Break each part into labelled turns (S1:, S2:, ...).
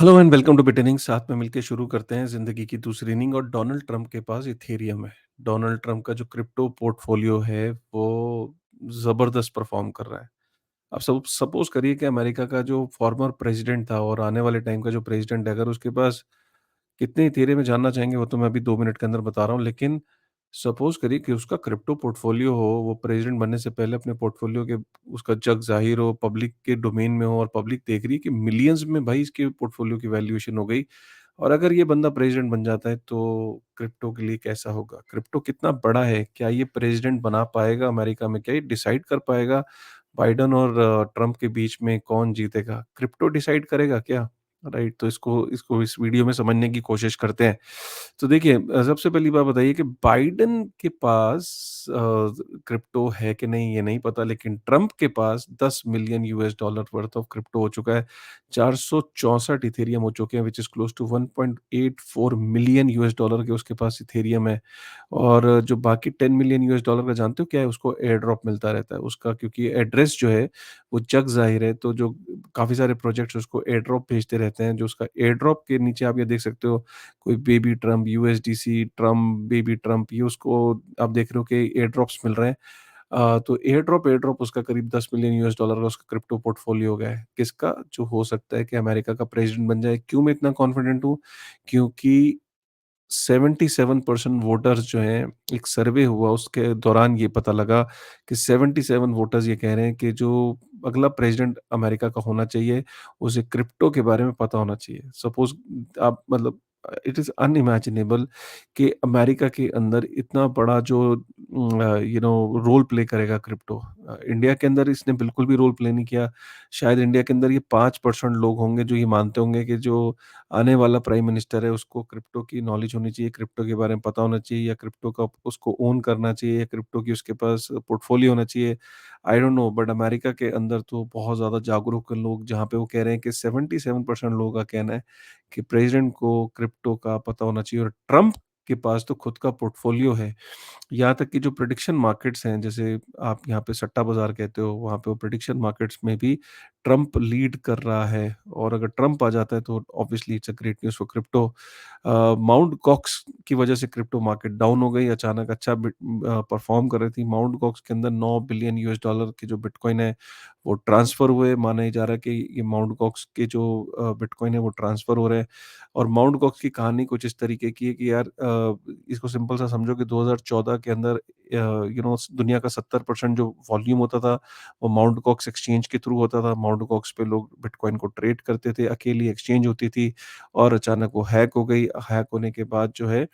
S1: Hello and welcome to बिटेनिंग। साथ में मिलकर शुरू करते हैं जिंदगी की दूसरी इनिंग। और डोनाल्ड ट्रंप के पास इथेरियम है। डोनाल्ड ट्रंप का जो क्रिप्टो पोर्टफोलियो है वो जबरदस्त परफॉर्म कर रहा है। अब सब सपोज करिए कि अमेरिका का जो फॉर्मर प्रेसिडेंट था और आने वाले टाइम का जो प्रेसिडेंट है, अगर उसके पास कितने इथेरियम में जानना चाहेंगे वो तो मैं अभी 2 मिनट के अंदर बता रहा हूँ। लेकिन सपोज करिए कि उसका क्रिप्टो पोर्टफोलियो हो, वो प्रेसिडेंट बनने से पहले अपने पोर्टफोलियो के उसका जग जाहिर हो, पब्लिक के डोमेन में हो और पब्लिक देख रही है कि मिलियंस में भाई इसके पोर्टफोलियो की वैल्यूएशन हो गई। और अगर ये बंदा प्रेसिडेंट बन जाता है तो क्रिप्टो के लिए कैसा होगा? क्रिप्टो कितना बड़ा है? क्या ये प्रेसिडेंट बना पाएगा अमेरिका में? क्या ये डिसाइड कर पाएगा बाइडेन और ट्रम्प के बीच में कौन जीतेगा? क्रिप्टो डिसाइड करेगा क्या? राइट, तो इसको इसको इस वीडियो में समझने की कोशिश करते हैं। तो देखिए, सबसे पहली बात बताइए कि बाइडेन के पास क्रिप्टो है कि नहीं ये नहीं पता, लेकिन ट्रम्प के पास 10 million US dollar worth of crypto हो चुका है। 464 इथेरियम हो चुके हैं, which is close to 1.84 million US dollar के उसके पास इथेरियम है। और जो बाकी 10 मिलियन यूएस डॉलर का जानते हो क्या है? उसको एयर ड्रॉप मिलता रहता है उसका, क्योंकि एड्रेस जो है वो जग ज़ाहिर है, तो जो काफ़ी सारे प्रोजेक्ट्स उसको एयर ड्रॉप भेजते रहते हैं। जो उसका एयर ड्रॉप के नीचे आप ये देख सकते हो, कोई baby Trump, USDC Trump, baby Trump, ये उसको आप देख रहे हो कि एयर ड्रॉप्स मिल रहे हैं। तो एयर ड्रॉप उसका करीब 10 मिलियन यूएस डॉलर का उसका क्रिप्टो पोर्टफोलियो हो गया है। किसका? जो हो सकता है कि अमेरिका का प्रेज़िडेंट बन जाए। क्यों मैं इतना कॉन्फिडेंट हूँ? क्योंकि 77% वोटर्स जो हैं, एक सर्वे हुआ उसके दौरान ये पता लगा कि 77 वोटर्स ये कह रहे हैं कि जो अगला प्रेसिडेंट अमेरिका का होना चाहिए, उसे क्रिप्टो के बारे में पता होना चाहिए। सपोज़ आप मतलब इट इज़ अनइमेजिनेबल कि अमेरिका के अंदर इतना बड़ा जो रोल प्ले करेगा क्रिप्टो। इंडिया के अंदर इसने बिल्कुल भी रोल प्ले नहीं किया। शायद इंडिया के अंदर ये 5% लोग होंगे जो ये मानते होंगे कि जो आने वाला प्राइम मिनिस्टर है उसको क्रिप्टो की नॉलेज होनी चाहिए, क्रिप्टो के बारे में पता होना चाहिए, या क्रिप्टो का उसको ओन करना चाहिए, या क्रिप्टो की उसके पास पोर्टफोलियो होना चाहिए। I don't know, but America के अंदर तो बहुत ज़्यादा जागरूक हैं लोग, जहाँ पे वो कह रहे हैं कि 77% लोगों का कहना है कि प्रेज़िडेंट को क्रिप्टो का पता होना चाहिए। और ट्रम्प के पास तो खुद का पोर्टफोलियो है। यहाँ तक कि जो प्रेडिक्शन मार्केट्स हैं, जैसे आप यहाँ पे सट्टा बाज़ार कहते हो, वहाँ पे वो प्रेडिक्शन मार्केट्स में भी ट्रम्प लीड कर रहा है। और अगर ट्रम्प आ जाता है तो obviously it's a great news for crypto. Mount Gox की वजह से क्रिप्टो मार्केट डाउन हो गई, अचानक अच्छा परफ़ॉर्म कर रही थी। माउंट गॉक्स के अंदर 9 बिलियन यूएस डॉलर के जो बिटकॉइन है, वो ट्रांसफ़र हुए। माना ही जा रहा है कि ये माउंट गॉक्स के जो बिटकॉइन है वो ट्रांसफ़र हो रहे हैं। और माउंट गॉक्स की कहानी कुछ इस तरीके की है कि यार, इसको सिंपल सा समझो कि 2014 के अंदर दुनिया का 70% जो वॉल्यूम होता था वो माउंट गॉक्स एक्सचेंज के थ्रू होता था। माउंट गॉक्स पे लोग बिटकॉइन को ट्रेड करते थे, अकेली एक्सचेंज होती थी। और अचानक वो हैक हो गई। हैक होने के बाद जो है,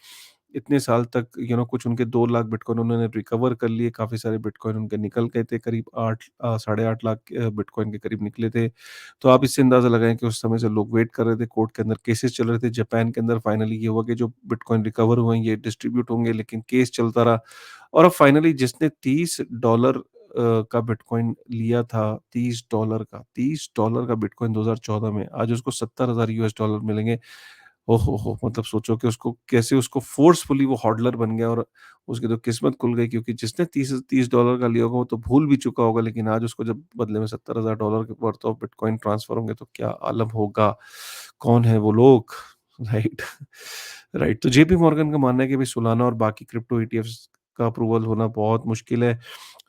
S1: इतने साल तक कुछ उनके 2 लाख बिटकॉइन उन्होंने रिकवर कर लिए, काफ़ी सारे बिटकॉइन उनके निकल गए थे, करीब साढ़े 8 लाख बिटकॉइन के करीब निकले थे। तो आप इससे अंदाज़ा लगाएँ कि उस समय से लोग वेट कर रहे थे, कोर्ट के अंदर केसेस चल रहे थे। जापान के अंदर फाइनली ये हुआ कि जो बिटकॉइन रिकवर हुए हैं ये डिस्ट्रीब्यूट होंगे, लेकिन केस चलता रहा। और अब फाइनली जिसने $30 का बिटकॉइन लिया था, $30 का बिटकॉइन 2014 में, आज उसको 70,000 यूएस डॉलर मिलेंगे। ओहो हो! मतलब सोचो कि उसको कैसे उसको फ़ोर्सफुली वो हॉडलर बन गया। और उसकी तो किस्मत खुल गई, क्योंकि जिसने $30 का लिया होगा वो तो भूल भी चुका होगा, लेकिन आज उसको जब बदले में $70,000 के वर्थ ऑफ बिटकॉइन ट्रांसफर होंगे तो क्या आलम होगा? कौन है वो लोग? राइट। राइट, तो जेपी मॉर्गन का मानना है कि भई सोलाना और बाकी क्रिप्टो ईटीएफ्स का अप्रूवल होना बहुत मुश्किल है।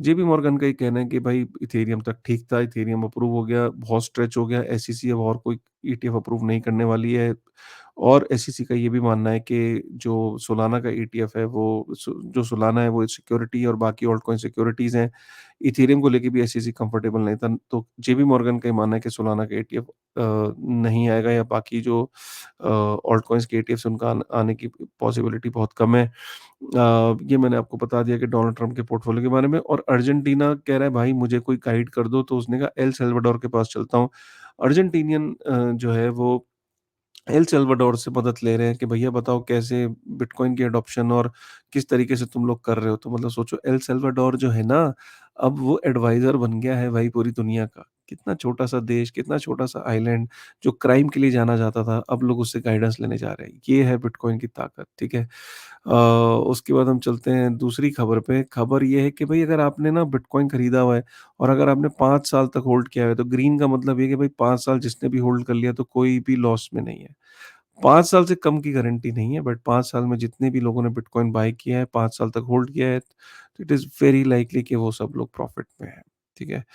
S1: जेपी मॉर्गन का ये कहना है कि भाई इथेरियम तक ठीक था, इथेरियम अप्रूव हो गया, बहुत स्ट्रेच हो गया, एसईसी अब और कोई ईटीएफ अप्रूव नहीं करने वाली है। और एसईसी का ये भी मानना है कि जो सोलाना का ईटीएफ है वो जो सोलाना है वो सिक्योरिटी और बाकी ऑल्ट कॉइन सिक्योरिटीज़ हैं। इथेरियम को लेके भी एसईसी कंफर्टेबल नहीं था। तो जेपी मॉर्गन का ये मानना है कि सोलाना का ईटीएफ नहीं आएगा, या बाकी जो ऑल्ट कॉइन्स के ईटीएफ्स उनका आने की पॉसिबिलिटी बहुत कम है। ये मैंने आपको बता दिया कि डोनाल्ड ट्रंप के पोर्टफोलियो के बारे में। और अर्जेंटीना कह रहा है भाई मुझे कोई गाइड कर दो, तो उसने कहा एल सल्वाडोर के पास चलता हूँ। अर्जेंटीनियन जो है वो एल सल्वाडोर से मदद ले रहे हैं कि भैया बताओ कैसे बिटकॉइन की अडॉप्शन और किस तरीके से तुम लोग कर रहे हो। तो मतलब सोचो, एल सल्वाडोर जो है ना, अब वो एडवाइज़र बन गया है भाई पूरी दुनिया का। कितना छोटा-सा देश, कितना छोटा-सा आइलैंड जो क्राइम के लिए जाना जाता था, अब लोग उससे गाइडेंस लेने जा रहे हैं। ये है बिटकॉइन की ताकत, ठीक है? उसके बाद हम चलते हैं दूसरी खबर पे। खबर ये है कि भई अगर आपने ना बिटकॉइन खरीदा हुआ है और अगर आपने 5 साल तक होल्ड किया है, तो ग्रीन का मतलब ये है कि भई 5 साल जिसने भी होल्ड कर लिया तो कोई भी लॉस में नहीं है। 5 साल से कम की गारंटी नहीं है, बट 5 साल में जितने भी लोगों ने बिटकॉइन बाय किया है, 5 साल तक होल्ड किया है, तो इट इज़ वेरी लाइकली कि वो सब लोग प्रॉफ़िट में हैं, ठीक है?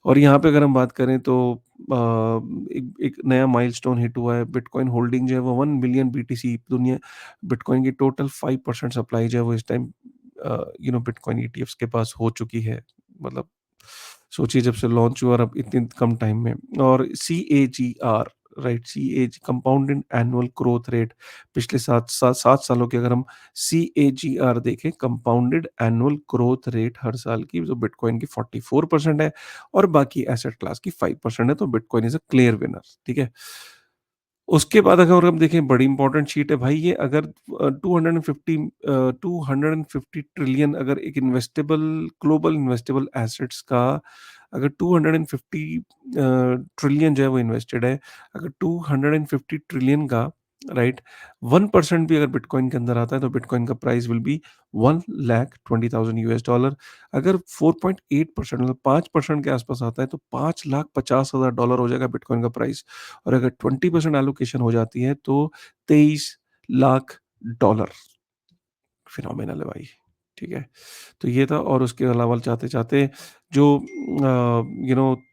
S1: और यहाँ पे अगर हम बात करें तो एक एक नया माइलस्टोन हिट हुआ है, बिटकॉइन होल्डिंग जो है वो 1 मिलियन बीटीसी दुनिया बिटकॉइन की टोटल 5% सप्लाई जो है वो इस टाइम बिटकॉइन ईटीएफ्स के पास हो चुकी है। मतलब सोचिए जब से लॉन्च हुआ और अब इतने कम टाइम में और CAGR right CAG compounded annual growth rate पिछले 7 सालों के अगर हम सीएजीआर देखें कंपाउंडेड एनुअल ग्रोथ रेट हर साल की जो बिटकॉइन की 44% है और बाकी एसेट क्लास की 5% है तो bitcoin is a clear winner ठीक है। उसके बाद अगर हम देखें बड़ी इंपॉर्टेंट शीट है भाई ये अगर 250 ट्रिलियन अगर एक इन्वेस्टेबल ग्लोबल इन्वेस्टेबल एसेट्स का अगर 250 ट्रिलियन जो है वो इन्वेस्टेड है अगर 250 ट्रिलियन का राइट 1% भी अगर बिटकॉइन के अंदर आता है तो बिटकॉइन का price will be 1,20,000 US dollar. अगर 4.8% मतलब 5% के आसपास आता है तो 5,50,000 डॉलर हो जाएगा बिटकॉइन का प्राइस। और अगर 20% एलोकेशन हो जाती है तो 23 लाख डॉलर फिनोमिनल है भाई, ठीक है? तो ये था और उसके अलावा चाहते-चाहते जो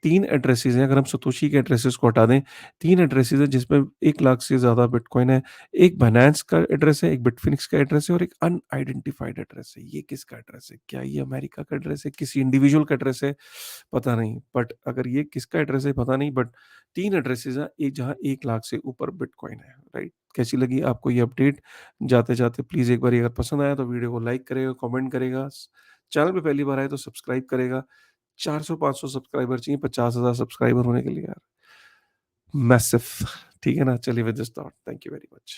S1: 3 एड्रेसेस हैं, अगर हम सतोशी के एड्रेसेस को हटा दें, 3 एड्रेसेस हैं जिसमें 1 लाख से ज़्यादा बिटकॉइन है। एक बाइनेंस का एड्रेस है, एक बिटफिनिक्स का एड्रेस है और एक अनआइडेंटिफाइड एड्रेस है। ये किसका एड्रेस है? क्या ये अमेरिका का एड्रेस है? किसी इंडिविजुअल का एड्रेस है? पता नहीं। बट अगर ये किसका एड्रेस है पता नहीं बट 3 एड्रेसेस हैं, एक जहाँ 1 लाख से ऊपर बिटकॉइन है, राइट? कैसी लगी आपको ये अपडेट? जाते-जाते प्लीज़ एक बारी अगर पसंद आया तो वीडियो को लाइक करेगा, कमेंट करेगा। चैनल पे पहली बार आए तो सब्सक्राइब करेगा। 400-500 सब्सक्राइबर चाहिए 50,000 सब्सक्राइबर होने के लिए यार। मैसिव ठीक है ना? चलिए with this thought thank you very much.